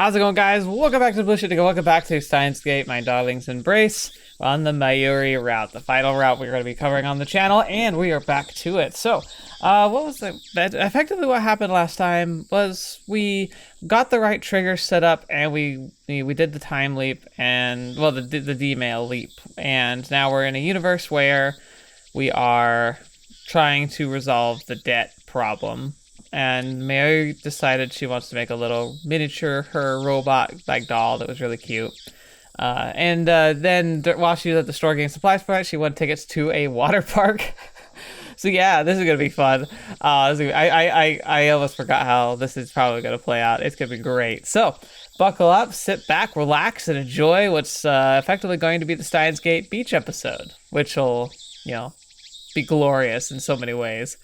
How's it going, guys? Welcome back to TheBlueShifting. Welcome back to Steinsgate, my darling's embrace. We're on the Mayuri route, the final route we're going to be covering on the channel, and we are back to it. So, what was effectively what happened last time was we got the right trigger set up, and we did the time leap, and, well, the D-mail leap, and now we're in a universe where we are trying to resolve the debt problem. And Mayuri decided she wants to make a little miniature her robot like doll that was really cute. Then while she was at the store getting supplies for it, she won tickets to a water park. So yeah, this is gonna be fun. I almost forgot how this is probably gonna play out. It's gonna be great. So buckle up, sit back, relax, and enjoy what's effectively going to be the Steinsgate beach episode, which will, be glorious in so many ways.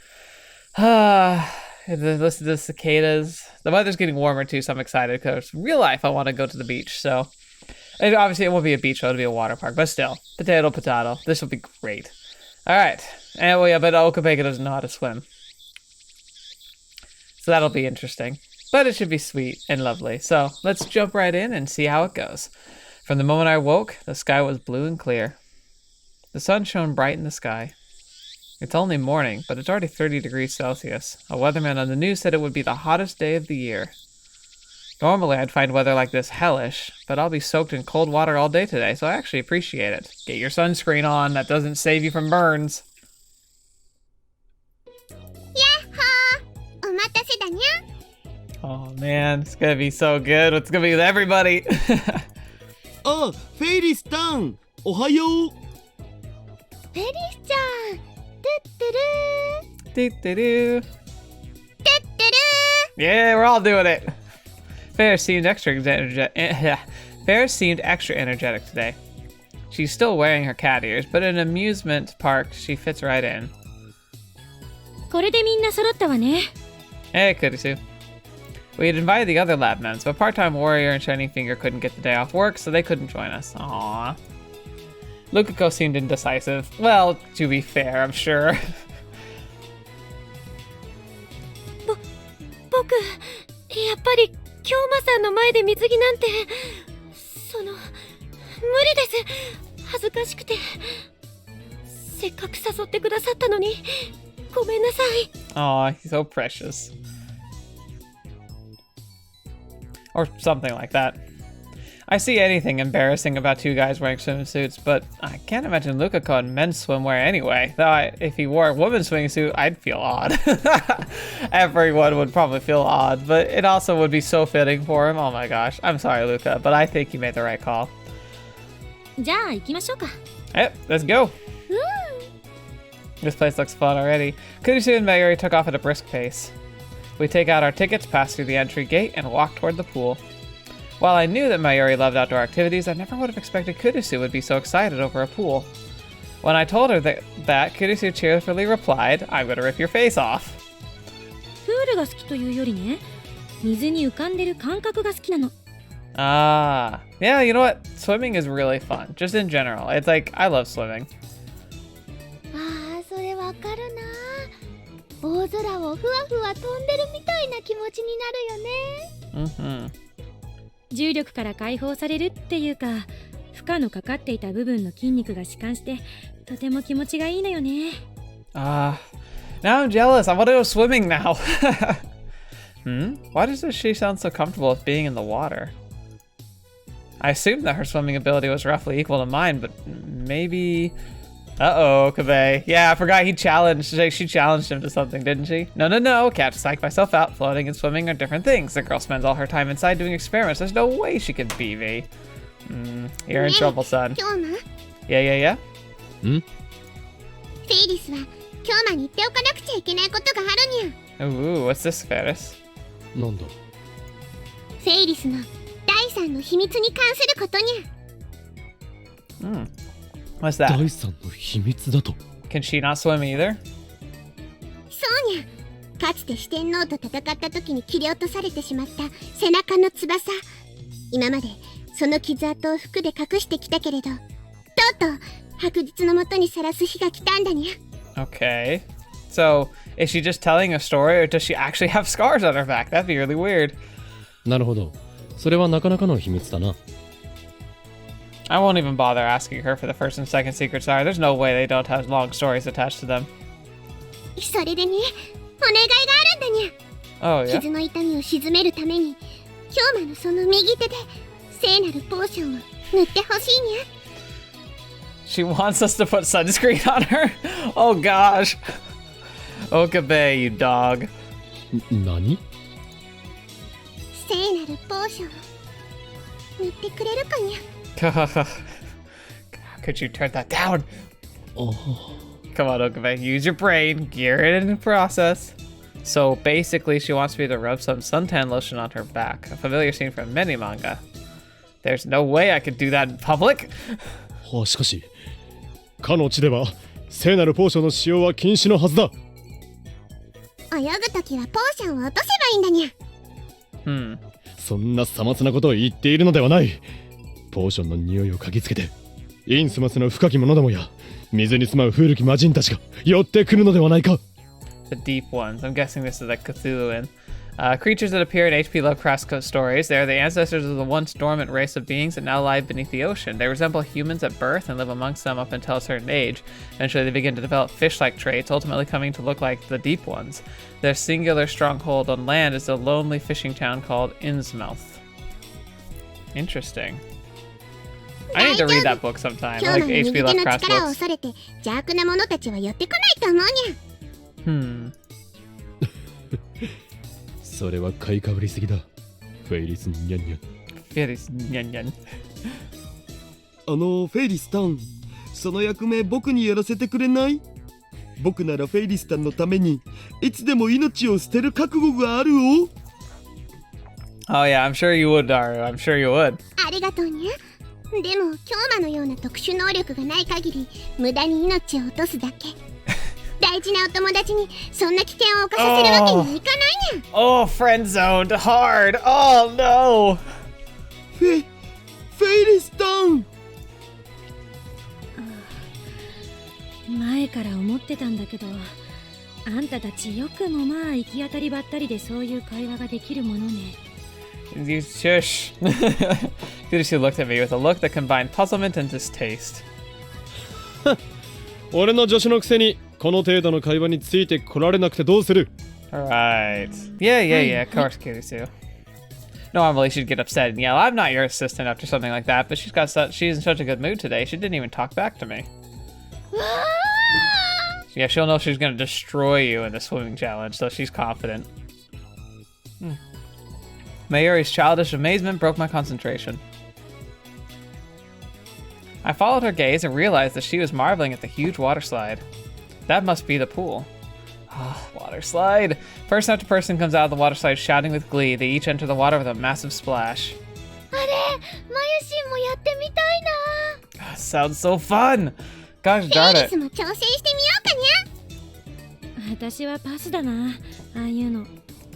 Listen to the cicadas. The weather's getting warmer too, so I'm excited because real life I want to go to the beach. So, and obviously it won't be a beach, it'll be a water park, but still, potato. This will be great. All right, and well, yeah, but Okabe doesn't know how to swim, so that'll be interesting. But it should be sweet and lovely. So let's jump right in and see how it goes. From the moment I woke, the sky was blue and clear. The sun shone bright in the sky. It's only morning, but it's already 30 degrees Celsius. A weatherman on the news said it would be the hottest day of the year. Normally, I'd find weather like this hellish, but I'll be soaked in cold water all day today, so I actually appreciate it. Get your sunscreen on, that doesn't save you from burns. Oh man, it's gonna be so good. It's gonna be with everybody. Oh, Fairy-san! Ohayo! Fairy-chan! Yeah, we're all doing it. Fair seemed extra energetic today. She's still wearing her cat ears, but in an amusement park, she fits right in. Hey, Kurisu. We had invited the other lab men, so part-time warrior and Shining Finger couldn't get the day off work, so they couldn't join us. Aww. Lukako seemed indecisive. Well, to be fair, I'm sure. Aw, he's so precious. Or something like that. I see anything embarrassing about two guys wearing swimsuits, but I can't imagine Lukako in men's swimwear anyway. Though if he wore a woman's swimsuit, I'd feel odd. Everyone would probably feel odd, but it also would be so fitting for him. Oh my gosh. I'm sorry, Luca, but I think you made the right call. Yep, let's go. This place looks fun already. Kurisu and Mayuri took off at a brisk pace. We take out our tickets, pass through the entry gate, and walk toward the pool. While I knew that Mayuri loved outdoor activities, I never would have expected Kurisu would be so excited over a pool. When I told her that Kurisu cheerfully replied, "I'm gonna rip your face off." Ah, yeah, you know what? Swimming is really fun, just in general. It's like, I love swimming. Mm-hmm. 重力から解放されるっていうか、負荷のかかっていた部分の筋肉が弛緩して、とても気持ちがいいのよね。Now I'm jealous. I want to go swimming now. Why does she sound so comfortable with being in the water? I assumed that her swimming ability was roughly equal to mine, but maybe... Uh-oh, Okabe. Yeah, I forgot she challenged him to something, didn't she? No. Can't psych myself out. Floating and swimming are different things. The girl spends all her time inside doing experiments. There's no way she can beat me. You're in trouble, son. Yeah? Ooh, what's this, Ferris? What's that? Can she not swim either? そうにゃ。かつて四天王と戦った時に切り落とされてしまった背中の翼。今までその傷跡を服で隠してきたけれど、とうとう白日のもとにさらす日が来たんだにゃ。Okay. So, is she just telling a story, or does she actually have scars on her back? That'd be really weird. なるほど。それはなかなかの秘密だな。I won't even bother asking her for the first and second secrets are. There's no way they don't have long stories attached to them. それでね、お願いがあるんだにゃ。 Oh, yeah? 傷の痛みを鎮めるために、京馬のその右手で聖なるポーションを塗ってほしいにゃ。 She wants us to put sunscreen on her? Oh gosh. Okabe, you dog. 何？聖なるポーションを塗ってくれるかにゃ。 Could you turn that down? あ Come on, Okabe, use your brain, gear it in the process. So basically, she wants me to rub some suntan lotion on her back, a familiar scene from many manga. There's no way I could do that in public. あ、しかし、かの地では聖なるポーションの使用は禁止のはずだ。泳ぐときはポーションを落とせばいいんだにゃ。そんなさまつなことを言っているのではない。ポーションの匂いを嗅ぎつけて、インスマスの深き者どもや水に住まう古き魔人たちが寄ってくるのではないか。The deep ones. I'm guessing this is like Cthulhuan. Creatures that appear in H.P. Lovecraft's stories. They are the ancestors of the once dormant race of beings that now lie beneath the ocean. They resemble humans at birth and live amongst them up until a certain age. Eventually, they begin to develop fish-like traits, ultimately coming to look like the deep ones. Their singular stronghold on land is the lonely fishing town called Innsmouth. Interesting. I need to read that book sometime. 京 I 馬 like の H.P. 右手の Lovecraft 力を books. 恐れて邪悪な者たちは寄ってこないと思うにゃ。それは買いかぶりすぎだ。フェイリスニャンニャン。Fairies, nyan nyan. フェイリスタン、その役目僕にやらせてくれない？僕ならフェイリスタンのためにいつでも命を捨てる覚悟があるお。 Oh yeah, I'm sure you would, Daru. I'm sure you would. ありがとうにゃ。でも京馬のような特殊能力がない限り無駄に命を落とすだけ。大事なお友達にそんな危険を冒させるわけにはいかないにゃ。 Oh, friend zoned hard. Oh no. フェイリスタン。前から思ってたんだけど、あんたたちよくもまあ行き当たりばったりでそういう会話ができるものね。You shush. She looked at me with a look that combined puzzlement and distaste. 俺の助手のくせにこの程度の会話についてこられなくてどうする？ Alright. Yeah, of course, Kiryu. Normally she'd get upset and yell, I'm not your assistant after something like that, but she's in such a good mood today, she didn't even talk back to me. Yeah, she'll know she's gonna destroy you in the swimming challenge, so she's confident. Mayuri's childish amazement broke my concentration. I followed her gaze and realized that she was marveling at the huge water slide. That must be the pool. Water slide. Person after person comes out of the water slide shouting with glee. They each enter the water with a massive splash. あれ、マユシンもやってみたいな。 Sounds so fun! Gosh フェ darn イリ it. スも挑戦してみようかにゃ。私はパスだな、ああいうの。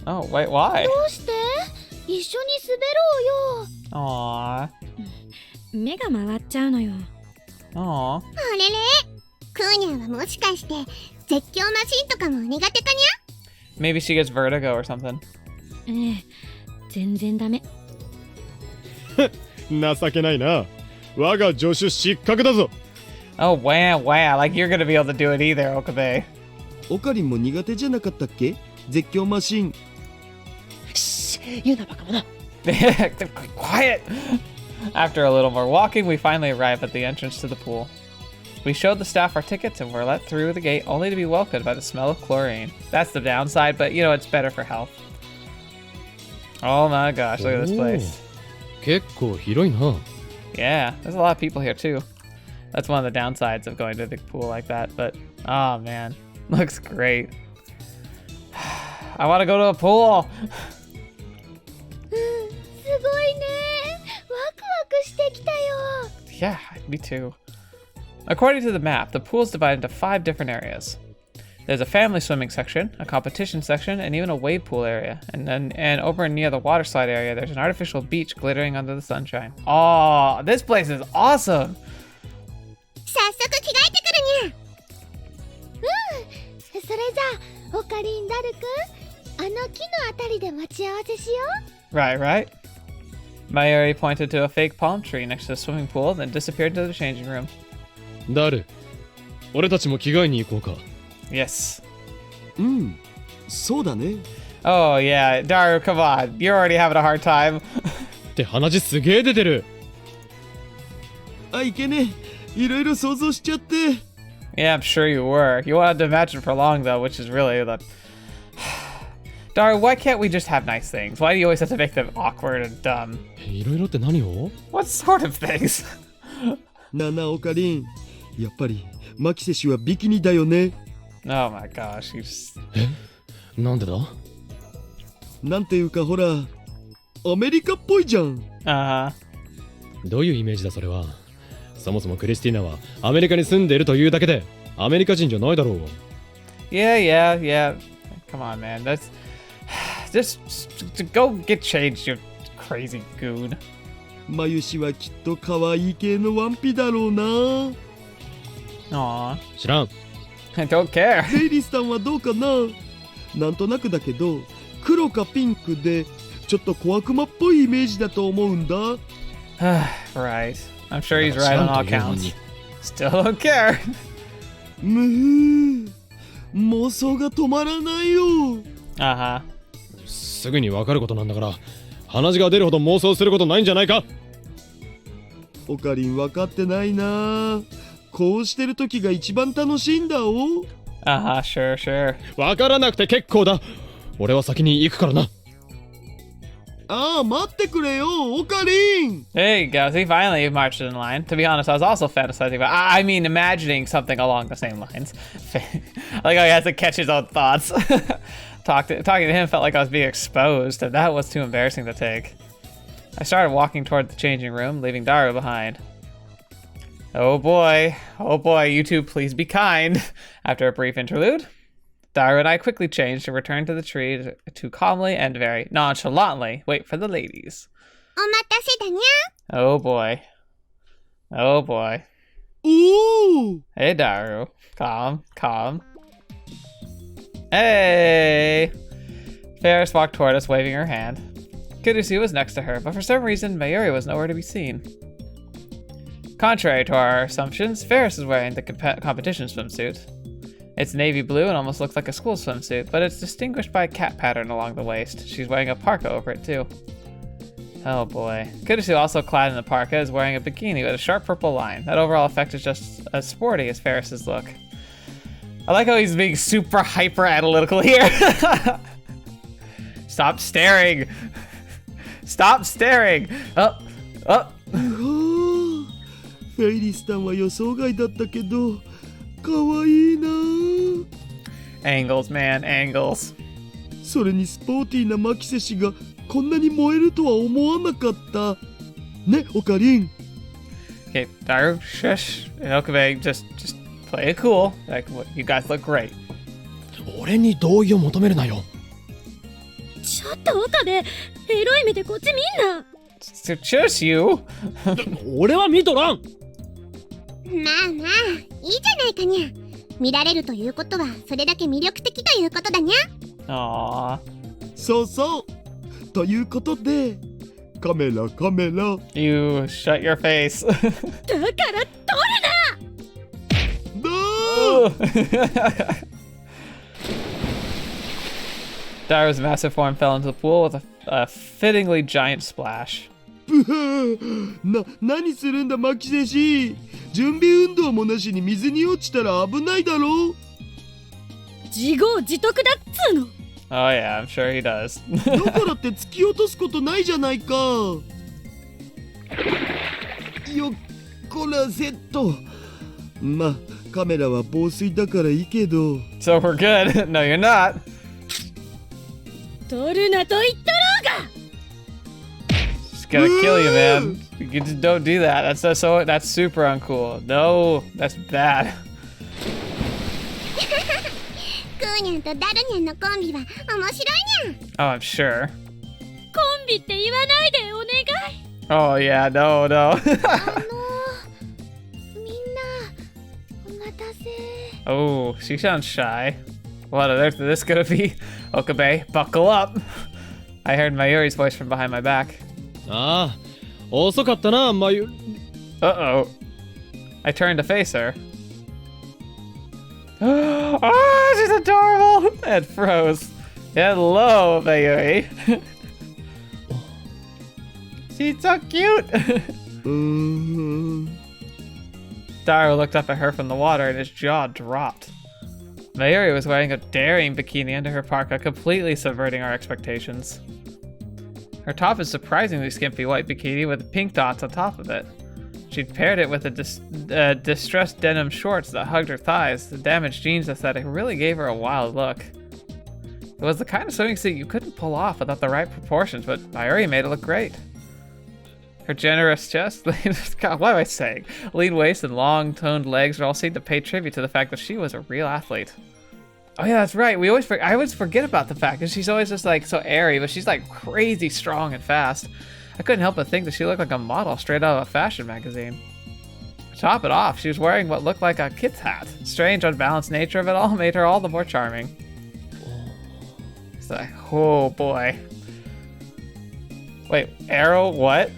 Oh, wait, why? どうして？一緒に滑ろうよ。Aww. 目が回っちゃうのよ。 Aww. あれれ、クーニャンはもしかして絶叫マシンとかも苦手かにゃ？ Maybe she gets vertigo or something. ええ、全然ダメ。情けないな。我が助手失格だぞ。 Oh, wow. Like you're gonna be able to do it either, Okabe. オカリンも苦手じゃなかったっけ？絶叫マシン。言うなバカ者. Quiet! After a little more walking, we finally arrive at the entrance to the pool. We showed the staff our tickets and were let through the gate only to be welcomed by the smell of chlorine. That's the downside, but you know, it's better for health. Oh my gosh, look at this place. 結構広いな。 Yeah, there's a lot of people here too. That's one of the downsides of going to the pool like that, but oh man, looks great. I want to go to a pool. すごいね。ワクワクしてきたよ。 Yeah, me too. According to the map, the pool is divided into 5 different areas. There's a family swimming section, a competition section, and even a wave pool area. And over near the water slide area, there's an artificial beach glittering under the sunshine. Oh, this place is awesome! 早速着替えてくるにゃ。それじゃあ、オカリンダルくん、あの木のあたりで待ち合わせしよう。 Right. Mayuri pointed to a fake palm tree next to the swimming pool, then disappeared to the changing room. ダル、俺たちも着替えに行こうか。Yes. うんそうだね Oh yeah, Daru, come on. You're already having a hard time. って鼻血すげえ出てる。あいけねいろいろ想像しちゃって Yeah, I'm sure you were. You wanted to imagine for long though, which is really the... Daru, why can't we just have nice things? Why do you always have to make them awkward and dumb? いろいろって何を？ What sort of things? なあなあオカリンやっぱりマキセ氏はビキニだよね Oh my gosh, you just... なんでだ？なんていうかほらアメリカっぽいじゃん Uh-huh. どういうイメージだそれは。そもそもクリスティーナはアメリカに住んでいるというだけでアメリカ人じゃないだろう。 Yeah. Come on, man. That's... Just go get changed, you crazy goon. マユ氏はきっと可愛い系のワンピだろうな Aw. 知らん。 I don't care. レイリスさんはどうかななんとなくだけど黒かピンクでちょっと小悪魔っぽいイメージだと思うんだ Right. I'm sure he's right on all counts. Still don't care. むー妄想が止まらないよ Uh-huh. すぐに分かることなんだから鼻血が出るほど妄想することないんじゃないか。オカリン分かってないなこうしてる時が一番楽しいんだお Uh-huh, sure. 分からなくて結構だ。俺は先に行くからな。ああ待ってくれよオカリン There you go. See, finally you marched in line. To be honest, I was also fantasizing about... I mean, imagining something along the same lines. Like how he has to catch his own thoughts. Talking to him felt like I was being exposed, and that was too embarrassing to take. I started walking toward the changing room, leaving Daru behind. Oh boy, you two please be kind. After a brief interlude, Daru and I quickly changed and returned to the tree to calmly and very nonchalantly wait for the ladies. お待たせだにゃ Oh boy. Oh boy. おお Hey Daru. Calm. Hey! Ferris walked toward us, waving her hand. Kudusu was next to her, but for some reason, Mayuri was nowhere to be seen. Contrary to our assumptions, Ferris is wearing the competition swimsuit. It's navy blue and almost looks like a school swimsuit, but it's distinguished by a cat pattern along the waist. She's wearing a parka over it too. Oh boy. Kudusu, also clad in the parka, is wearing a bikini with a sharp purple line. That overall effect is just as sporty as Ferris's look. I like how he's being super hyper analytical here. Stop staring. Stop staring. Oh. フェイリスタンは予想外だったけど可愛いな Angles, man, angles. それにスポーティーなマキセ氏がこんなに燃えるとは思わなかったねオカリン Okay, Daru, shush. And Okabe, just play it cool. Like, you guys look great. 俺に同意を求めるなよ。ちょっと岡部、エロい目でこっち見んな。So just you. 俺は見とらん。まあいいじゃないかにゃ見られるということはそれだけ魅力的ということだにゃ Aww. そうそうということでカメラ You shut your face. だからだ Daru's massive form fell into the pool with a fittingly giant splash. 何するんだマキセ氏準備運動もなしに水に落ちたら危ないだろう自業自得だっつーの。 Oh yeah, I'm sure he does. だからって突き落とすことないじゃないかよっこらセットまあカメラは防水だからいいけど So we're good. No, you're not. 取るなと言ったろうが。 Just gonna kill you, man. You just don't do that. That's super uncool. No, that's bad. クーニャンとダルニャンのコンビは面白いにゃ Oh, I'm sure. コンビって言わないでお願い。 Oh yeah, no. みんなお待たせ Oh, she sounds shy. What on earth is this gonna be? Okabe, buckle up. I heard Mayuri's voice from behind my back. ああ、遅かったな、まゆ。Uh-oh. I turned to face her. Oh, she's adorable! It froze. Hello, Mayuri. She's so cute! Daru looked up at her from the water and his jaw dropped. Mayuri was wearing a daring bikini under her parka, completely subverting our expectations. Her top is surprisingly skimpy white bikini with pink dots on top of it. She'd paired it with a distressed denim shorts that hugged her thighs. The damaged jeans aesthetic really gave her a wild look. It was the kind of swimming suit you couldn't pull off without the right proportions, but Mayuri made it look great. Her generous chest, God, what am I saying? Lean waist and long, toned legs all seemed to pay tribute to the fact that she was a real athlete. Oh yeah, that's right. I always forget about the fact that she's always just like so airy, but she's like crazy strong and fast. I couldn't help but think that she looked like a model straight out of a fashion magazine. To top it off, she was wearing what looked like a kid's hat. Strange, unbalanced nature of it all made her all the more charming. It's like, oh boy. Wait, arrow, what?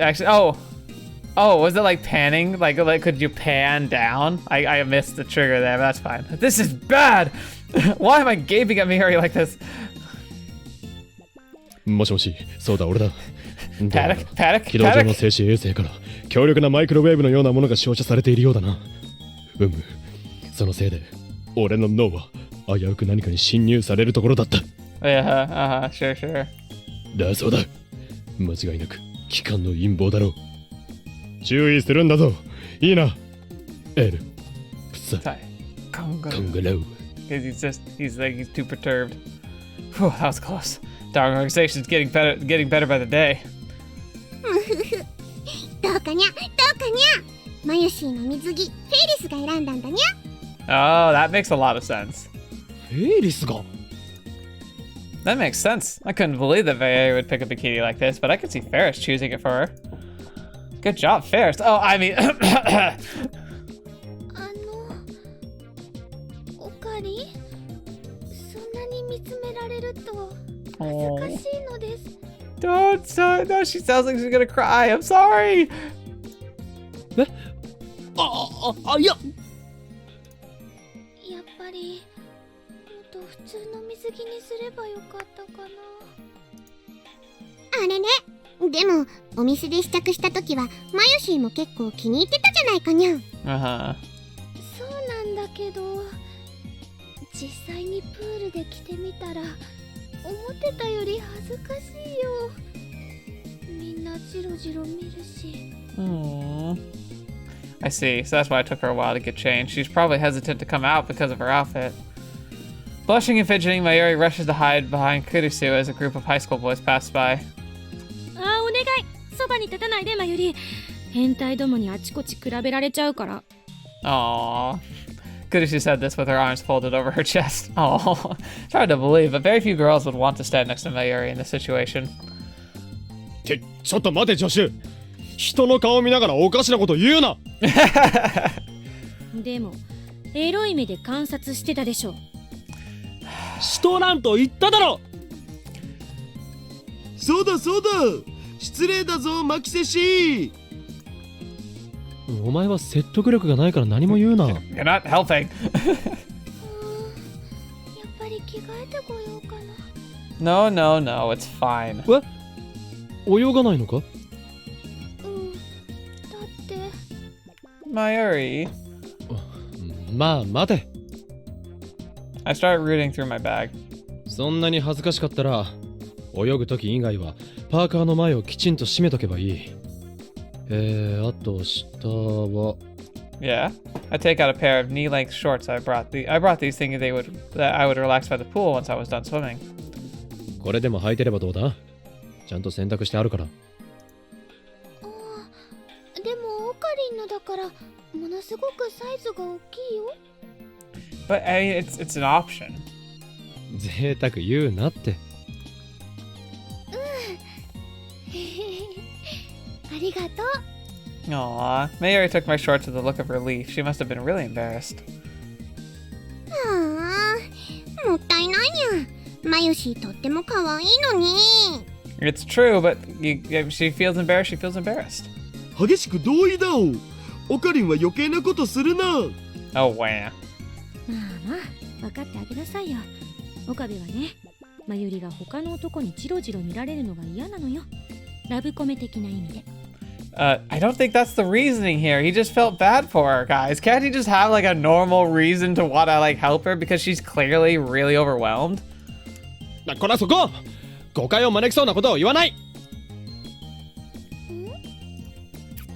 Actually, oh, was it like panning? Like could you pan down? I missed the trigger there, but that's fine. This is bad! Why am I gaping at Mayuri like this? もしもし、そうだ俺だ。Paddock? 軌道上の静止衛星から強力なマイクロウェーブのようなものが照射されているようだな。そのせいで俺の脳は危うく何かに侵入されるところだった。Sure. だそうだ。間違いなく機関の陰謀だろう。注意するんだぞ。いいな。エル。プサ。カンガロー。He's too perturbed. Whew, that was close. Daru organization's getting better by the day. どうかにゃマユシーの水着フェイリスが選んだんだにゃ。 Oh, that makes a lot of sense. フェイリスが That makes sense. I couldn't believe that Mayuri would pick a bikini like this, but I could see Ferris choosing it for her. Good job, Ferris. Oh, I mean... おかりそんなに見つめられると恥ずかしいのです。 Don't say no, she sounds like she's gonna cry. I'm sorry. いや。やっぱりもっと普通の水着にすればよかったかな。あれね。でもお店で試着した時はマユシーも結構気に入ってたじゃないかにゃ。そうなんだけど実際にプールで着てみたら思ってたより恥ずかしいよ。みんなジロジロ見るし。I see. So that's why it took her a while to get changed. She's probably hesitant to come out because of her outfit. Blushing and fidgeting, Mayuri rushes to hide behind Kurisu as a group of high school boys pass by. お願い、そばに立たないでマユリ。変態どもにあちこち比べられちゃうから。Aww. Kurisu said this with her arms folded over her chest. Aww. It's hard to believe, but very few girls would want to stand next to Mayuri in this situation. ちょっと待て、ジョシュ。人の顔見ながらおかしなこと言うな。でもエロい目で観察してたでしょ。しとらんと言っただろ。そうだ失礼だぞマキセシ。お前は説得力がないから何も言うな。You're not helping. やっぱり着替えてこようかNo,な。it's fine. 泳がないのか？だって。Mayuri. まあ待て。I start rooting through my bag. そんなに恥ずかしかったら泳ぐ時以外はパーカーの前をきちんと締めとけばいい。あと下は Yeah, I take out a pair of knee-length shorts I brought these thinking that I would relax by the pool once I was done swimming. これでも履いてればどうだ？ちゃんと洗濯してあるから。でもオカリンのだからものすごくサイズが大きいよ。But I mean, it's an option. 贅沢言うなって。ありがとう。Aww, Mayuri took my shorts with a look of relief. She must have been really embarrassed. もったいないにゃ。マユシーとっても可愛いのに。It's true, but if she feels embarrassed, she feels embarrassed. 激しく同意だお。オカリンは余計なことするな。Oh, wow. まあまあ分かってあげなさいよ。岡部はね、マユリが他の男にジロジロ見られるのが嫌なのよ。ラブコメ的な意味で。I don't think that's the reasoning here. He just felt bad for her, guys. Can't he just have like a normal reason to want to like help her because she's clearly really overwhelmed? こらそこ誤解を招きそうなことを言わない。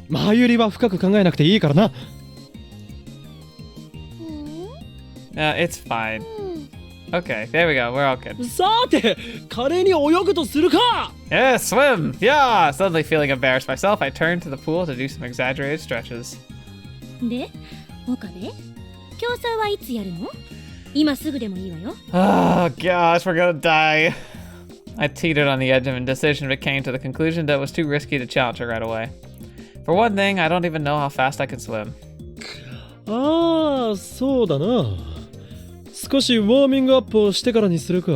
マユリは深く考えなくていいからな。It's fine. Okay, there we go. We're all good. さて、華麗に泳ぐとするか。 Yeah, swim! Yeah! Suddenly feeling embarrassed myself, I turned to the pool to do some exaggerated stretches. で、岡部、競争はいつやるの？今すぐでもいいわよ。Oh gosh, we're gonna die. I teetered on the edge of indecision but came to the conclusion that it was too risky to challenge her right away. For one thing, I don't even know how fast I can swim. ああ、そうだな。少しウォーミングアップをしてからにするか。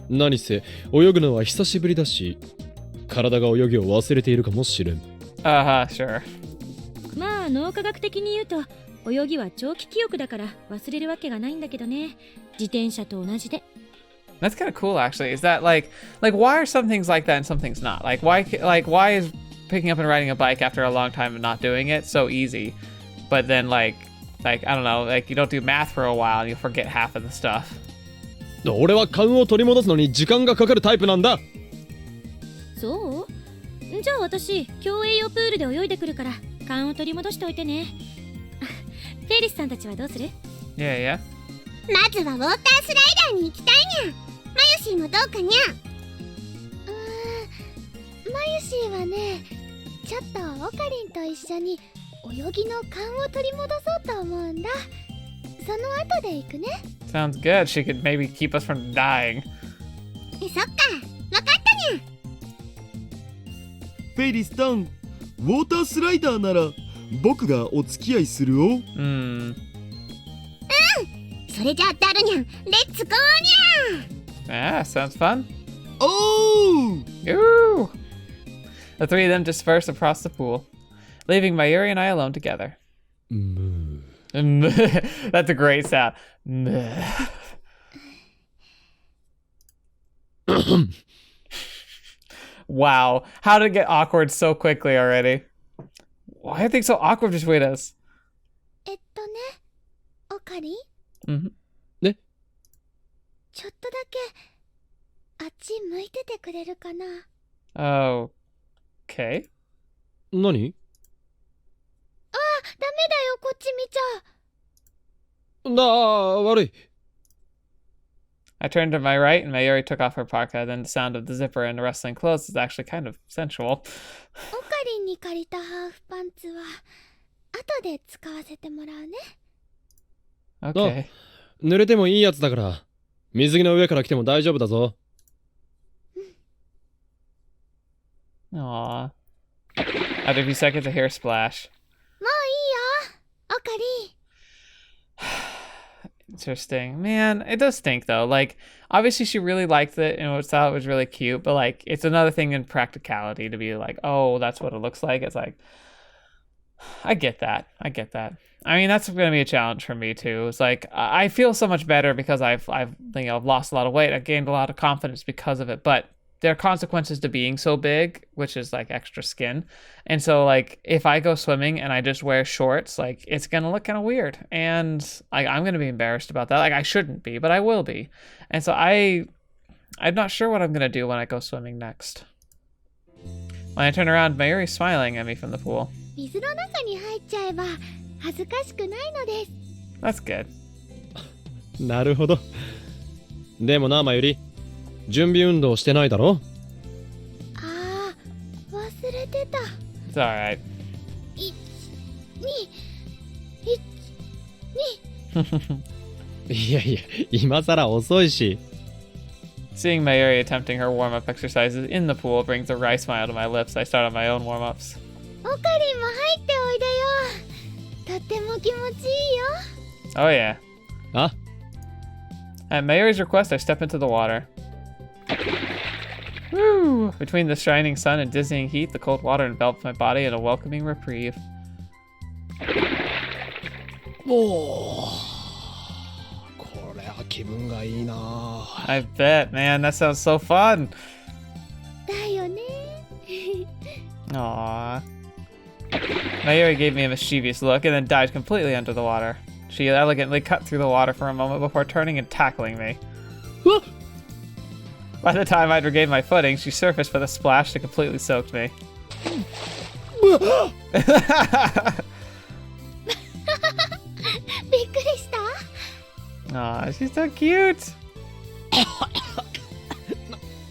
何せ泳ぐのは久しぶりだし、体が泳ぎを忘れているかもしれん。Sure. まあ脳科学的に言うと泳ぎは長期記憶だから忘れるわけがないんだけどね。自転車と同じで。That's kind of cool, actually. Is that like why are some things like that and some things not? Like why is picking up and riding a bike after a long time of not doing it so easy, but then like I don't know, like you don't do math for a while and you'll forget half of the stuff. 俺は勘を取り戻すのに時間がかかるタイプなんだ。そう？じゃあ私競泳用プールで泳いでくるから勘を取り戻しておいてね。フェリスさんたちはどうする？ Yeah. まずはウォータースライダーに行きたいにゃ。マユシーもどうかにゃ。マユシーはね、ちょっとオカリンと一緒に泳ぎの勘を取り戻そうと思うんだ。その後で行くね。Sounds good. She could maybe keep us from dying. そっか、わかったにゃ。フェイリスタン、ウォータースライダーなら僕がお付き合いするお。それじゃあダルニャン、レッツゴーにゃ。Sounds fun. Oh! Ooh! The three of them disperse across the pool, leaving Mayuri and I alone together. That's a great sound. Wow, how did it get awkward so quickly already? Why are things so awkward between us? ね、オカリン？ね？ちょっとだけあっち向いててくれるかな。Okay. 何？ダメだよ、こっち見ちゃ。悪い。I turned to my right and Mayuri took off her parka. Then the sound of the zipper and the rustling clothes is actually kind of sensual. オカリンに借りたハーフパンツは後で使わせてもらうね。Okay. 濡れてもいいやつだから水着の上から来ても大丈夫だぞ。Aww. After a few seconds, I hear a splash. もういいよ、オカリン。Interesting. Man, it does stink though. Like, obviously she really liked it and thought it was really cute, but like, it's another thing in practicality to be like, oh, that's what it looks like. It's like, I get that. I mean, that's going to be a challenge for me too. It's like, I feel so much better because I've lost a lot of weight. I've gained a lot of confidence because of it, but there are consequences to being so big, which is like extra skin. And so like if I go swimming and I just wear shorts, like it's gonna look kind of weird, and I'm gonna be embarrassed about that. Like I shouldn't be, but I will be. And so I'm not sure what I'm gonna do when I go swimming next. When I turn around, Mayuri's smiling at me from the pool. 水の中に入っちゃえば恥ずかしくないのです。 That's good. なるほど。でもな、マユリ、準備運動してないだろ？ああ、忘れてた。 It's alright. いやいや、今さら遅いし。Seeing Mayuri attempting her warm-up exercises in the pool brings a wry smile to my lips. I start on my own warm-ups. オカリンも入っておいでよ。とっても気持ちいいよ。 Oh yeah. あ？ At Mayuri's request, I step into the water. Woo! Between the shining sun and dizzying heat, the cold water enveloped my body in a welcoming reprieve. おー、これは気分がいいな。 I bet, man. That sounds so fun. だよね。 Aww. Mayuri gave me a mischievous look and then dived completely under the water. She elegantly cut through the water for a moment before turning and tackling me. By the time I'd regained my footing, she surfaced with a splash that completely soaked me. びっくりした。 Aw, she's so cute.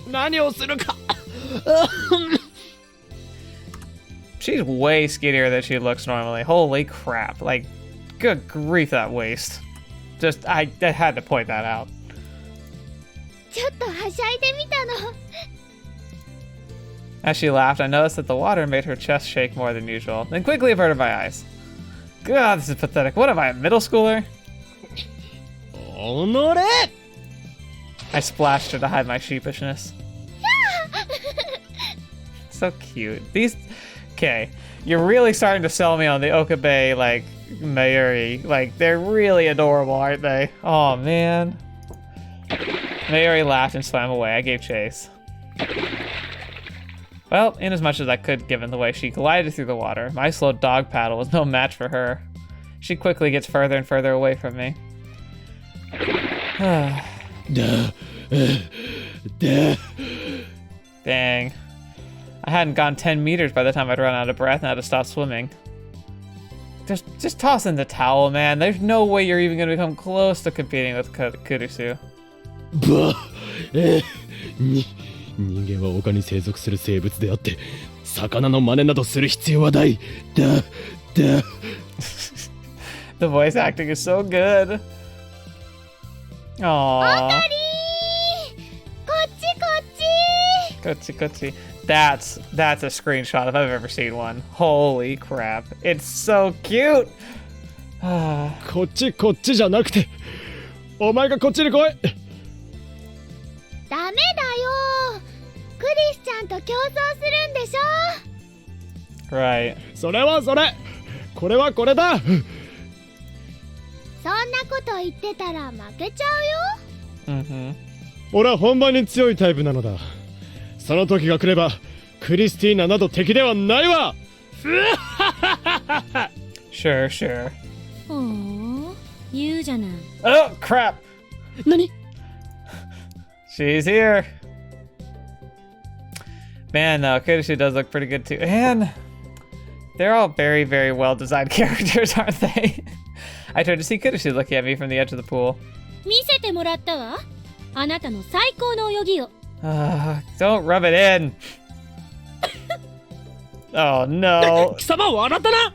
何をするか。 She's way skinnier than she looks normally. Holy crap. Like, good grief, that waist. Just, I had to point that out. ちょっとはしゃいでみたの。 As she laughed, I noticed that the water made her chest shake more than usual, then quickly averted my eyes. God, this is pathetic. What am I, a middle schooler? おのれ。 I splashed her to hide my sheepishness. So cute. These... Okay, you're really starting to sell me on the Okabe, like, Mayuri. Like, they're really adorable, aren't they? Oh, man. Mayuri laughed and swam away. I gave chase. Well, inasmuch as I could, given the way she glided through the water, my slow dog paddle was no match for her. She quickly gets further and further away from me. Dang. I hadn't gone 10 meters by the time I'd run out of breath and had to stop swimming. Just toss in the towel, man. There's no way you're even going to become close to competing with Kurisu. 人間は丘に生息する生物であって、魚の真似などする必要はない。だ。The voice acting is so good. Aww. こっちこっち。 Kochi. That's a screenshot if I've ever seen one. Holy crap. It's so cute. こっちじゃなくて、お前がこっちに来い。ダメだよ。クリスちゃんと競争するんでしょ。 Right. それはそれ。これはこれだ。そんなこと言ってたら負けちゃうよ。Mm-hmm. 俺は本番に強いタイプなのだ。その時が来れば、クリスティーナなど敵ではないわ。Sure. ほう、言うじゃない。 Oh, crap. 何？ She's here. Man, no, Kurisu does look pretty good too. And they're all very, very well designed characters, aren't they? I tried to see Kurisu looking at me from the edge of the pool. 見せてもらったわ。あなたの最高の泳ぎを。Don't rub it in. Oh no. 貴様笑ったな。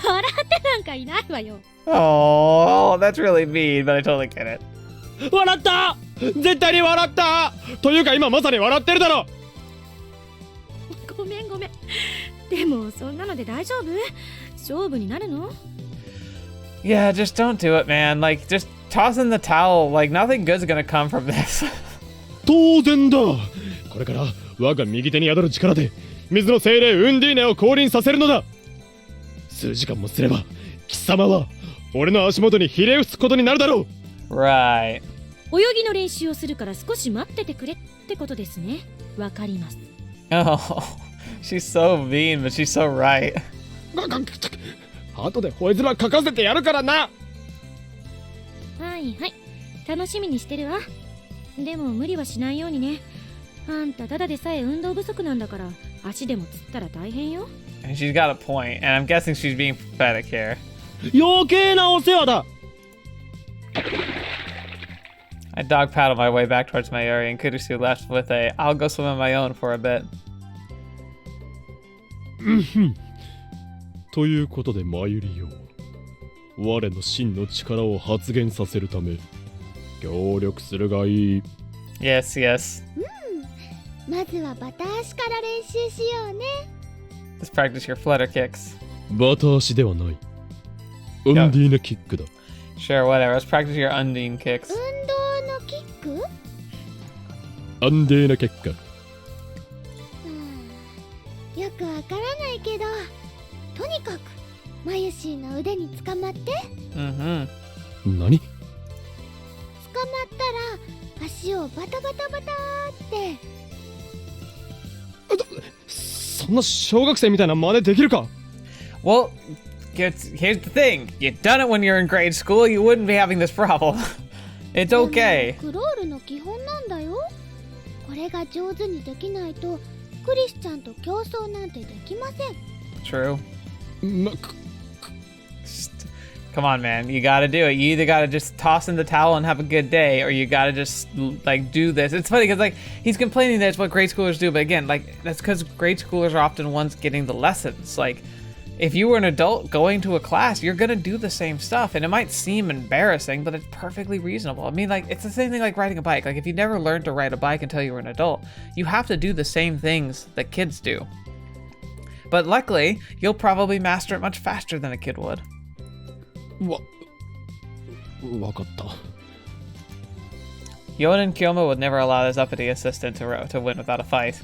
笑ってなんかいないわよ。 Oh, that's really mean, but I totally get it. 笑った。絶対に笑った。というか今まさに笑ってるだろ。ごめん。でもそんなので大丈夫？勝負になるの？ Yeah, just don't do it, man. Like, just toss in the towel. Like, nothing good's gonna come from this. 当然だ。これから我が右手に宿る力で水の精霊ウンディーネを降臨させるのだ。数時間もすれば貴様は俺の足元にひれ伏すことになるだろう。 Right. 泳ぎの練習をするから少し待っててくれってことですね。わかります。 Oh, she's so mean, but she's so right. 後で吠え面書かせてやるからな。はい楽しみにしてるわ。でも無理はしないようにね。あんたただでさえ運動不足なんだから足でもつったら大変よ。 And she's got a point, and I'm guessing she's being pathetic here. 余計なお世話だ。 I dog paddled my way back towards Mayuri, and Kurisu left with a, I'll go swim on my own for a bit. ということでマユリよ、我の真の力を発現させるため協力するがいい。 Yes. まずはバタ足から練習しようね。 Let's practice your flutter kicks. バタ足ではない。ウンディーネキックだ。 Sure, whatever. Let's practice your Undine kicks. 運動のキック？安定な結果。よくわからないけど、とにかくマユシーの腕に捕まって。Mm-hmm. 何？捕まったら足をバタバタバターって。そんな小学生みたいな真似できるか？ Well, here's the thing. You done it when you're in grade school, you wouldn't be having this problem. It's okay. クロールの基本なんだよ。これが上手にできないとクリスちゃんと競争なんてできません。 True. Come on, man. You gotta do it. You either gotta just toss in the towel and have a good day, or you gotta just, like, do this. It's funny because, like, he's complaining that it's what grade schoolers do, but again, like, that's because grade schoolers are often ones getting the lessons. Like, if you were an adult going to a class, you're gonna do the same stuff, and it might seem embarrassing, but it's perfectly reasonable. I mean, like, it's the same thing like riding a bike. Like, if you never learned to ride a bike until you were an adult, you have to do the same things that kids do. But luckily, you'll probably master it much faster than a kid would. わかった。 Yonen Kyoma would never allow his uppity assistant to win without a fight.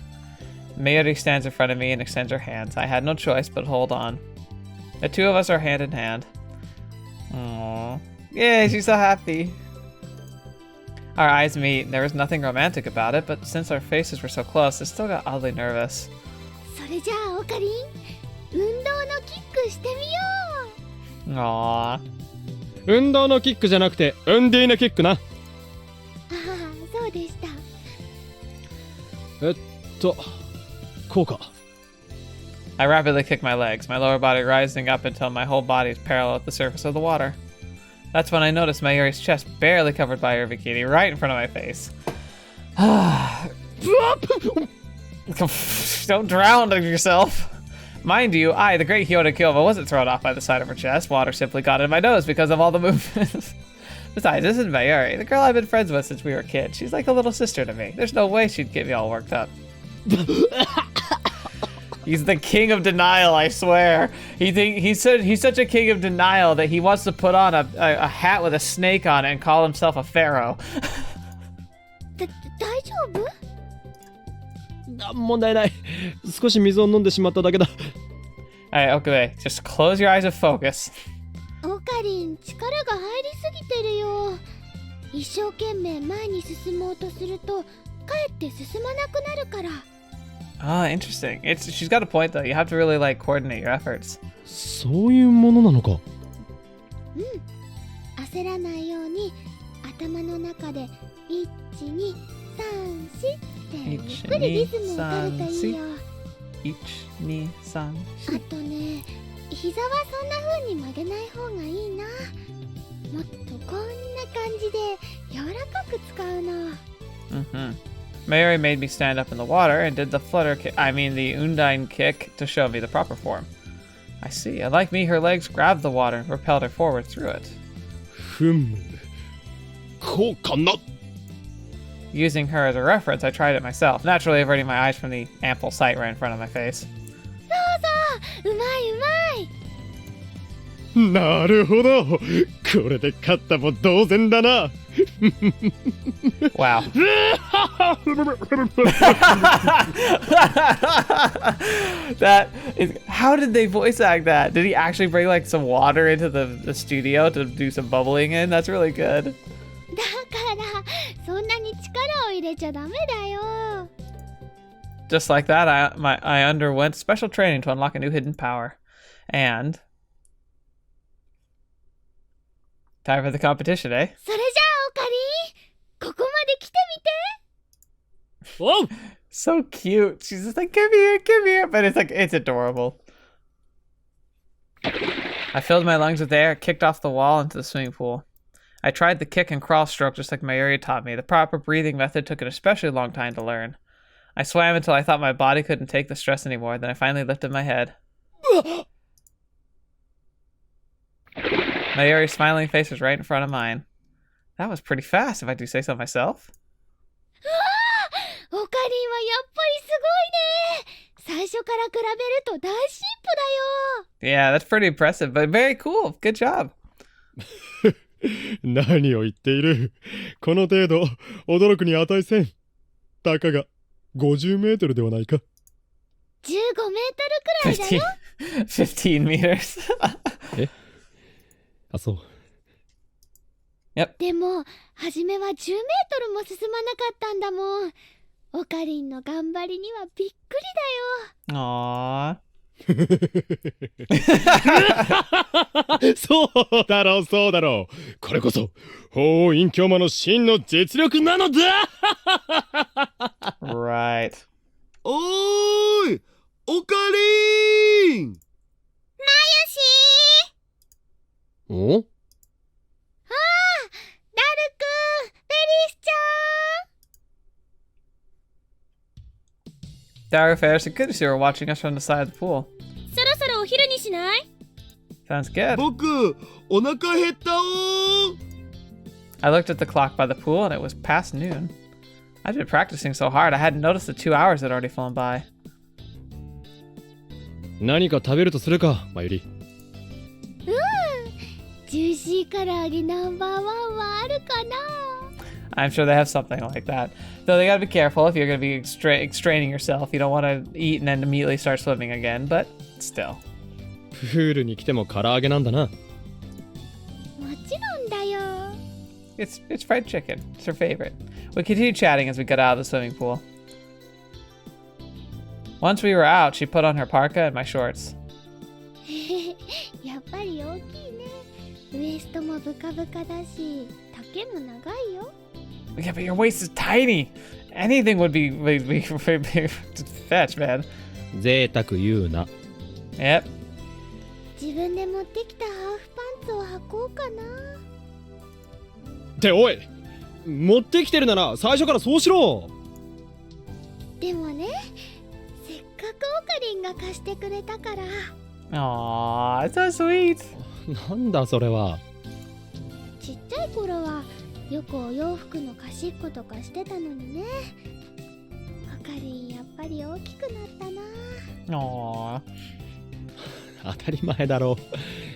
Mayuri stands in front of me and extends her hands. I had no choice but hold on. The two of us are hand in hand. Aww. Yay, she's so happy. Our eyes meet. There was nothing romantic about it, but since our faces were so close, it still got oddly nervous. それじゃあオカリン、運動のキックしてみよう。Aww. 運動のキックじゃなくて、運ディーなキックな。ああ、そうでした。こうか。I rapidly kick my legs, my lower body rising up until my whole body is parallel with the surface of the water. That's when I noticed Mayuri's chest barely covered by her bikini, right in front of my face. Don't drown yourself. Mind you, I, the great Hyoda Kyoma, wasn't thrown off by the side of her chest. Water simply got in my nose because of all the movements. Besides, this is Mayuri, the girl I've been friends with since we were kids. She's like a little sister to me. There's no way she'd get me all worked up. He's the king of denial, I swear. He's such a king of denial that he wants to put on a hat with a snake on it and call himself a pharaoh. 大丈夫？問題ない。少し水を飲んでしまっただけだ。Alright, Okabe, just close your eyes and focus. オカリン、力が入りすぎてるよ。一生懸命前に進もうとすると、かえって進まなくなるから。Ah, interesting. She's got a point though. You have to really like coordinate your efforts. そういうものなのか。うん。焦らないように頭の中で1、2、3、4ってゆっくりリズムを取るといいよ。1、2、3、あとね、膝はそんな風に曲げない方がいいな。もっとこんな感じで柔らかく使うの。Mm-hmm. Mayuri made me stand up in the water and did the the Undine kick to show me the proper form. I see. Unlike me, her legs grabbed the water and propelled her forward through it. ふむ。こうかな。 Using her as a reference, I tried it myself, naturally averting my eyes from the ample sight right in front of my face. そうそう、うまいうまい。なるほど。これで勝ったも同然だな。Wow. That is, how did they voice act that? Did he actually bring like some water into the studio to do some bubbling in? That's really good. だからそんなに力を入れちゃダメだよ。 Just like that, I underwent special training to unlock a new hidden power. And time for the competition, eh? それじゃあオカリン、ここまで来てみて。おう。 So cute. She's just like, come here, but it's like, it's adorable. I filled my lungs with air, kicked off the wall into the swimming pool. I tried the kick and crawl stroke just like Mayuri taught me. The proper breathing method took an especially long time to learn. I swam until I thought my body couldn't take the stress anymore, then I finally lifted my head. Mayuri's smiling face was right in front of mine. That was pretty fast, if I do say so myself. オカリンはやっぱりすごいね。最初から比べると大進歩だよ。 Yeah, that's pretty impressive, but very cool. Good job. 何を言っている。この程度驚くに値せん。たかが50メートルではないか。15メートルくらいだよ。 15 meters. え、あ、そう。でも初めは10メートルも進まなかったんだもん。オカリンの頑張りにはびっくりだよ。Aww. そうだろうそうだろう。これこそ法王隠居魔の真の実力なのだ。Right. おーい、オカリン。お？ダルくん、ベリスちゃん。 Daru, Ferris, and good to see you were watching us from the side of the pool. そろそろお昼にしない？ Sounds good. 僕、お腹減ったおー。 I looked at the clock by the pool and it was past noon. I'd been practicing so hard I hadn't noticed the 2 hours had already flown by. 何か食べるとするか、まゆり。ジューシー唐揚げナンバーワンはあるかな。 I'm sure they have something like that. Though they gotta be careful if you're gonna be straining yourself. You don't want to eat and then immediately start swimming again, but still. プールに来ても唐揚げなんだな。もちろんだよ。 It's fried chicken. It's her favorite. We continued chatting as we got out of the swimming pool. Once we were out, she put on her parka and my shorts. やっぱり大きいね。ウエストもブカブカだし、丈も長いよ。 Yeah, but your waist is tiny. Anything would be fetch, man. 贅沢言うな。Yep. 自分で持ってきたハーフパンツを履こうかな。っておい、持ってきてるなら最初からそうしろ。でもね、せっかくオカリンが貸してくれたから。 Aww, it's so sweet. なんだそれは。ちっちゃい頃はよくお洋服の貸しっことかしてたのにね。オカリンやっぱり大きくなったな。 Aww. 当たり前だろう。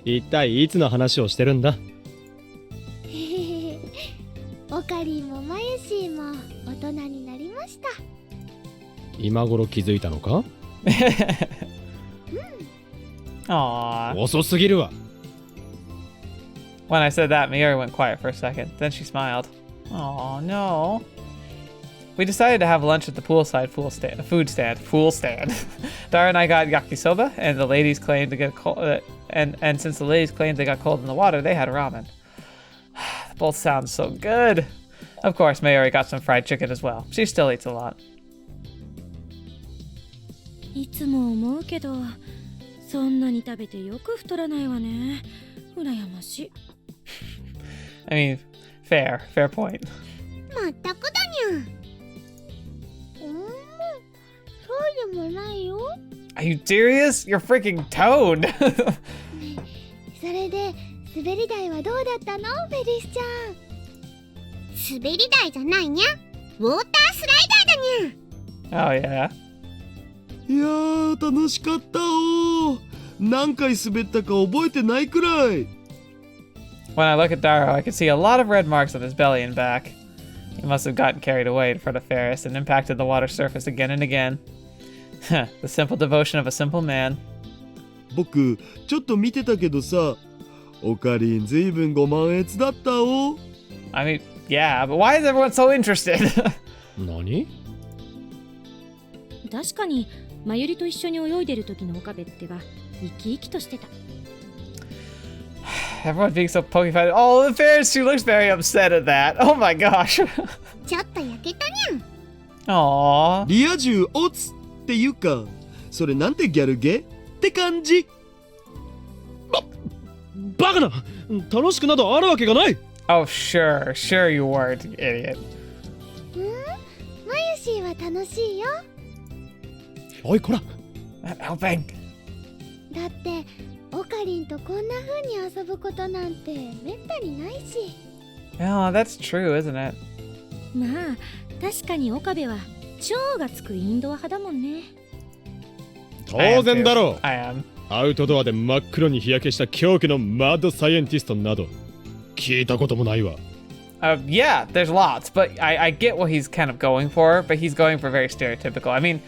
一体いつの話をしてるんだ。オカリンもマユシーも大人になりました。今頃気づいたのか？ Aww. 遅すぎるわ。 When I said that, Mayuri went quiet for a second. Then she smiled. Aw, no. We decided to have lunch at the poolside food stand. Daru and I got yakisoba, and the ladies claimed to get cold. And since the ladies claimed they got cold in the water, they had ramen. Both sound so good. Of course, Mayuri got some fried chicken as well. She still eats a lot. いつも思うけど、そんなに食べてよく太らないわね。羨ましい。I mean, fair point. まったくだにゃ。そうでもないよ。 Are you serious? You're freaking toned. それで滑り台はどうだったの、ベリスちゃん。滑り台じゃないにゃ。ウォータースライダーだにゃ。 Oh, yeah. いやー、楽しかったおー。何回滑ったか覚えてないくらい。 When I look at Daru, I can see a lot of red marks on his belly and back. He must have gotten carried away in front of Ferris and impacted the water surface again and again. The simple devotion of a simple man. 僕、ちょっと見てたけどさ、オカリンずいぶんご満悦だったお。 I mean, yeah, but why is everyone so interested? 何？確かに、まゆりと一緒に泳いでる時の岡部ってば、生き生きとしてた。Everyone being so pokey-fied. Oh, the Ferris, she looks very upset at that. Oh my gosh. ちょっと焼けたにゃ。 Aww. リア充オツっていうか、それなんてギャルゲって感じ。バカな！楽しくなどあるわけがない。 Oh, sure you weren't, you idiot. マユシーは楽しいよ。おいこら。 Not helping. だってオカリンとこんな風に遊ぶことなんてめったにないし。 Oh, that's true, isn't it? まあ、確かに岡部は超がつくインドア派だもんね。当然だろう。 I am. アウトドアで真っ黒に日焼けした狂気のマッドサイエンティストなど聞いたこともないわ。Yeah, there's lots, but I get what he's kind of going for, but he's going for very stereotypical. I mean,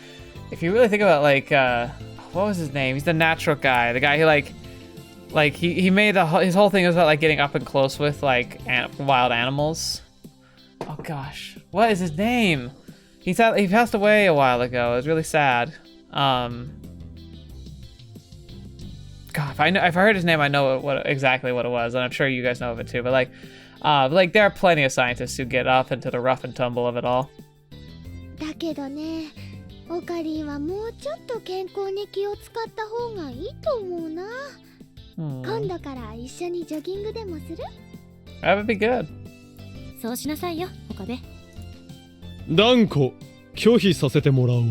if you really think about like, what was his name? He's the natural guy, the guy who like he made his whole thing was about like getting up and close with like wild animals. Oh gosh, what is his name? He passed away a while ago. It was really sad. God, if I heard his name, I know exactly what it was, and I'm sure you guys know of it too. But like there are plenty of scientists who get up into the rough and tumble of it all. だけどね、オカリンはもうちょっと健康に気を使った方がいいと思うな。今度から一緒にジョギングでもする？ That would be good. そうしなさいよ、岡部。断固拒否させてもらおう。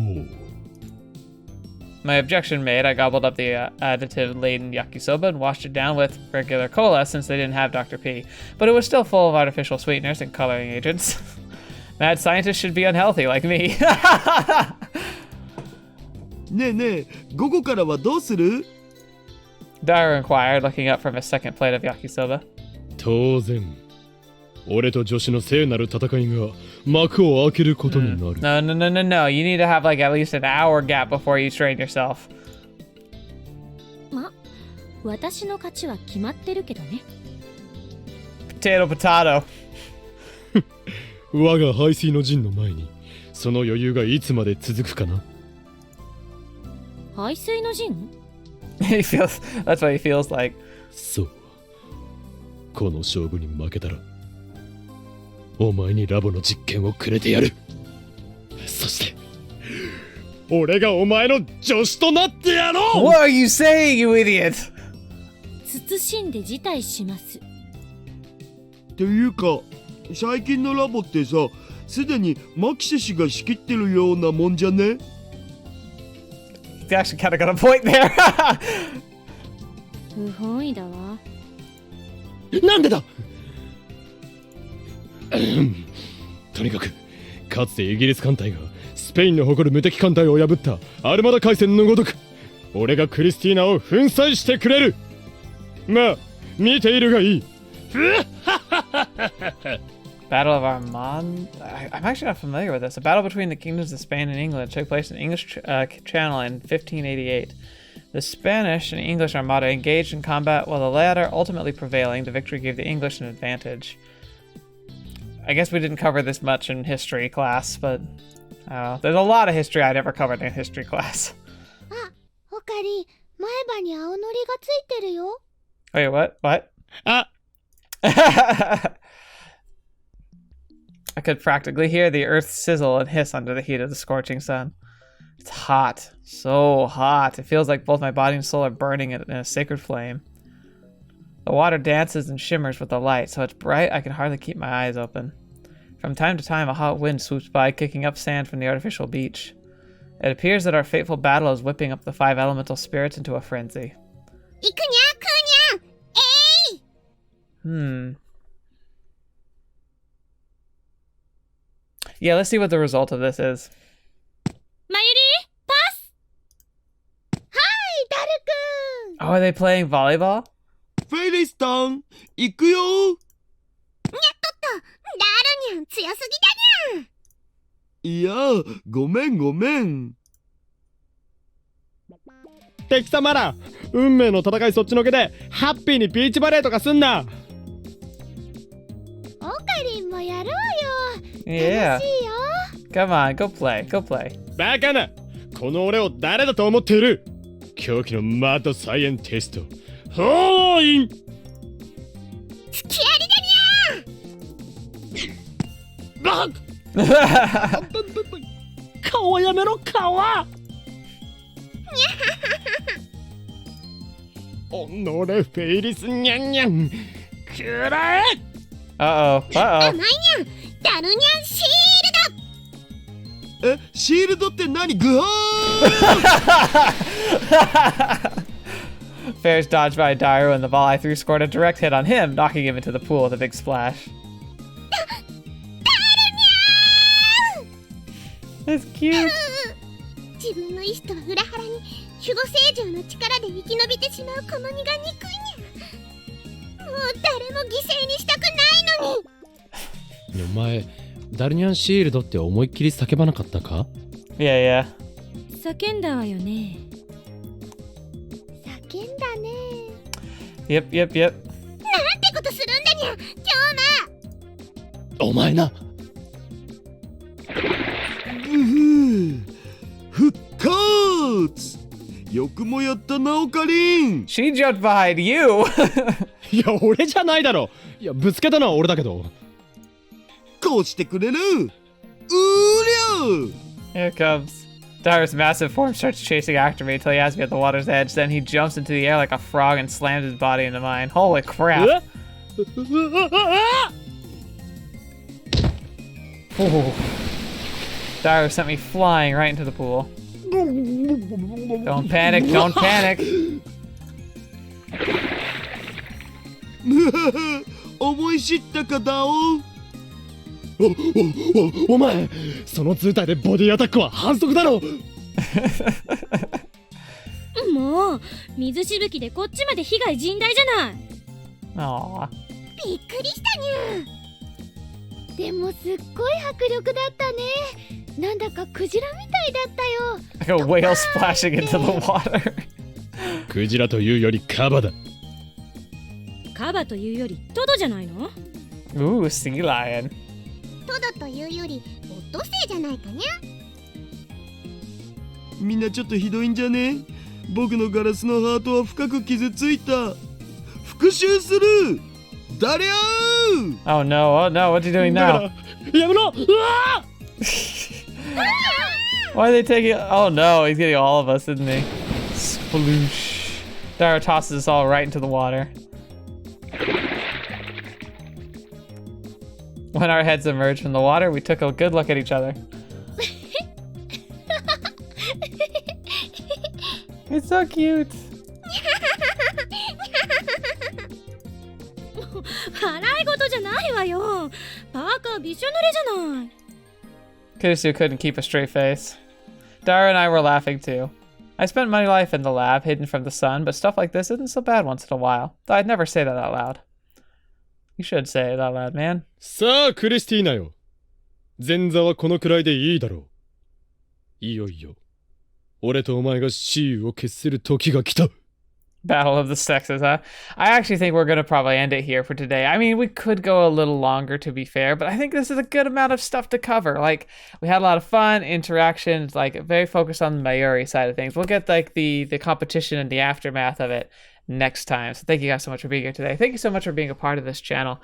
My objection made, I gobbled up the additive-laden yakisoba and washed it down with regular cola since they didn't have Dr. P. But it was still full of artificial sweeteners and coloring agents. Mad scientists should be unhealthy like me. ねえねえ、午後からはどうする？ Daru inquired, looking up from his second plate of yakisoba. 当然。俺と女子の聖なる戦いが幕を開けることになる。No. You need to have like at least an hour gap before you train yourself. ま、私の勝ちは決まってるけどね。Potato. 我が排水の陣の前にその余裕がいつまで続くかな。排水の陣？ That's what he feels like. そう。この勝負に負けたらお前にラボの実験をくれてやる。そして俺がお前の助手となってやろう。 What are you saying, you idiot? 慎んで辞退します。っていうか、最近のラボってさ、すでにマキシ氏が仕切ってるようなもんじゃね？ He's actually kind of got a point there. 不本意だわ。なんでだ。とにかくかつてイギリス艦隊がスペインの誇る無敵艦隊を破ったアルマダ海戦のごとく俺がクリスティーナを粉砕してくれる。まあ見ているがいい。Battle of Armand. I'm actually not familiar with this. A battle between the kingdoms of Spain and England took place in the English Channel in 1588. The Spanish and English Armada engaged in combat, while the latter ultimately prevailing. The victory gave the English an advantage. I guess we didn't cover this much in history class, but there's a lot of history I never covered in history class. あ、オカリ、前歯に青のりがついてるよ。Wait, what? What? あ I could practically hear the earth sizzle and hiss under the heat of the scorching sun. It's hot. So hot. It feels like both my body and soul are burning in a sacred flame. The water dances and shimmers with the light, so it's bright I can hardly keep my eyes open. From time to time, a hot wind swoops by, kicking up sand from the artificial beach. It appears that our fateful battle is whipping up the 5 elemental spirits into a frenzy. 行くにゃくにゃ。Yeah, let's see what the result of this is. マユリ、パス。はい、ダルくん。 Oh, are they playing volleyball? フェイリスタン、行くよ。にゃっとっと、ダルニャン強すぎだにゃん。いや、ごめんごめん。敵様ら、運命の戦いそっちのけでハッピーにビーチバレーとかすんな。オカリンもやろうよ。 Yeah. 楽しいよ。 Come on, go play, go play. バカな、この俺を誰だと思っている。狂気のマッドサイエンティスト、ホーイン。付き合いだにゃん。バッ顔やめろ、顔。おのれフェイリスニャンニャン、くらえ。Uh-oh, 甘 uh-oh. いにゃん。ダルニャンシールド。え、シールドって何？グハー。 Fair's dodged by Daru, and the ball I threw scored a direct hit on him, knocking him into the pool with a big splash. That's cute. 自分の意志とは裏腹に守護聖獣の力で生き延びてしまうこの荷が憎いにゃ。もう誰も犠牲にしたくないのに。お前、ダルニャンシールドって思いっきり叫ばなかったか？ Yeah, yeah. 叫んだわよね。叫んだね。 Yep, yep, yep. なんてことするんだにゃ、お前な。復活。よくもやったな、オカリン。 She jumped behind you. いや、俺じゃないだろ。いや、ぶつけたのは俺だけど。こうしてくれる。うりゃ。 Here it comes. Daru's massive form starts chasing after me until he has me at the water's edge. Then he jumps into the air like a frog and slams his body into mine. Holy crap. Ooh. Daru sent me flying right into the pool. Don't panic, don't panic. 思い知ったかだお。お前、その図体でボディアタックは反則だろ。もう水しぶきでこっちまで被害甚大じゃない。Aww. びっくりしたにゃ。でもすっごい迫力だったね。なんだかクジラみたいだったよ。 Like a whale splashing into the water. クジラというよりカバだ。カバというよりトドじゃないの？ Ooh, sea lion. トドというよりオットセイじゃないかにゃ。みんなちょっとひどいんじゃね？僕のガラスのハートは深く傷ついた。復讐する。ダリャー。 Oh no, oh no, what's he doing だか now? らやめろ。うわ Why are they taking? Oh no, he's getting all of us, isn't he? Sploosh. Daru tosses us all right into the water. When our heads emerged from the water, we took a good look at each other. It's so cute. 笑い事じゃないわよ。パーカーびしょ濡れじゃない。Kurusu couldn't keep a straight face. Daru and I were laughing too. I spent my life in the lab, hidden from the sun, but stuff like this isn't so bad once in a while. Though I'd never say that out loud. You should say it out loud, man. さあ、クリスティーナよ。前座はこのくらいでいいだろう。いよいよ、俺とお前が雌雄を決する時が来た。 Battle of the sexes, huh? I actually think we're gonna probably end it here for today. I mean, we could go a little longer to be fair, but I think this is a good amount of stuff to cover. Like, we had a lot of fun, interactions, like very focused on the Mayuri side of things. We'll get like the competition and the aftermath of it next time. So thank you guys so much for being here today. Thank you so much for being a part of this channel.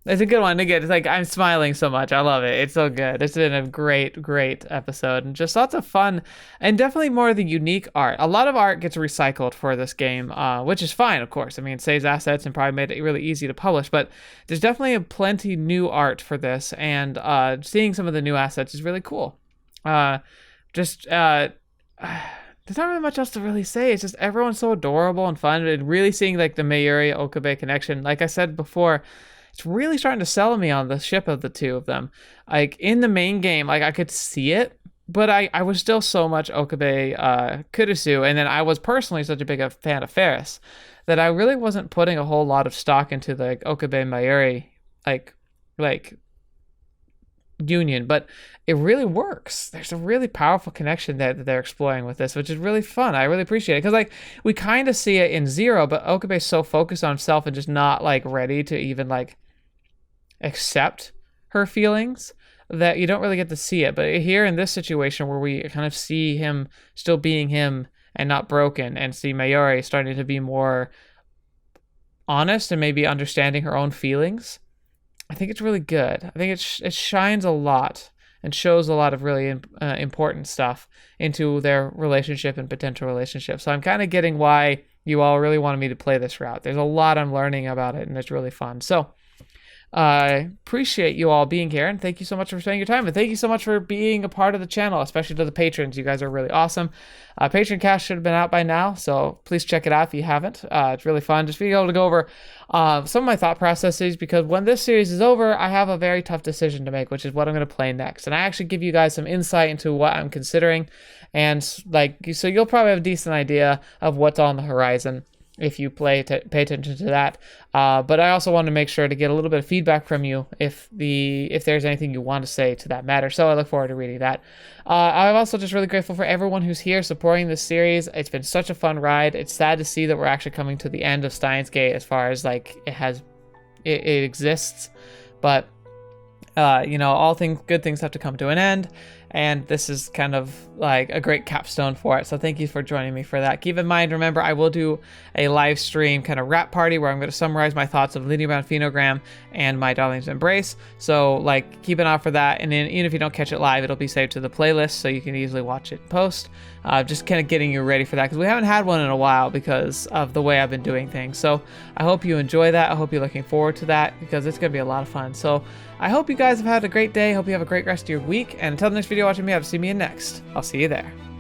It's a good one. Again, it's like I'm smiling so much. I love it. It's so good. It's been a great, great episode and just lots of fun and definitely more of the unique art. A lot of art gets recycled for this game, which is fine, of course. I mean, it saves assets and probably made it really easy to publish, but there's definitely plenty new art for this, and seeing some of the new assets is really cool. There's not really much else to really say. It's just everyone's so adorable and fun, and really seeing like the Mayuri Okabe connection. Like I said before, it's really starting to sell me on the ship of the two of them. Like in the main game, like I could see it, but I was still so much Okabe Kurusu, and then I was personally such a big fan of Ferris that I really wasn't putting a whole lot of stock into the Okabe Mayuri like union, but it really works. There's a really powerful connection that they're exploring with this, which is really fun. I really appreciate it because like we kind of see it in Zero, but Okabe's so focused on himself and just not like ready to even like accept her feelings that you don't really get to see it. But here in this situation where we kind of see him still being him and not broken, and see Mayuri starting to be more honest and maybe understanding her own feelings, I think it's really good. I think it shines a lot and shows a lot of really important stuff into their relationship and potential relationship. So I'm kind of getting why you all really wanted me to play this route. There's a lot I'm learning about it, and it's really fun. So I appreciate you all being here, and thank you so much for spending your time, and thank you so much for being a part of the channel, especially to the patrons. You guys are really awesome. Patron cast should have been out by now, so please check it out if you haven't. It's really fun just being able to go over some of my thought processes, because when this series is over, I have a very tough decision to make, which is what I'm going to play next. And I actually give you guys some insight into what I'm considering, and like so you'll probably have a decent idea of what's on the horizon. if you pay attention to that. But I also want to make sure to get a little bit of feedback from you if there's anything you want to say to that matter. So I look forward to reading that. I'm also just really grateful for everyone who's here supporting this series. It's been such a fun ride. It's sad to see that we're actually coming to the end of Steinsgate as far as like it exists, but all good things have to come to an end, and this is kind of like a great capstone for it. So thank you for joining me for that. Keep in mind, remember, I will do a live stream kind of wrap party where I'm going to summarize my thoughts of Linear Bound Phenogram and My Darling's Embrace. So like keep an eye out for that, and then even if you don't catch it live, it'll be saved to the playlist so you can easily watch it post. Just kind of getting you ready for that, because we haven't had one in a while because of the way I've been doing things. So I hope you enjoy that. I hope you're looking forward to that, because it's going to be a lot of fun. So I hope you guys have had a great day. Hope you have a great rest of your week. And until the next video watching me, I'll see you next. I'll see you there.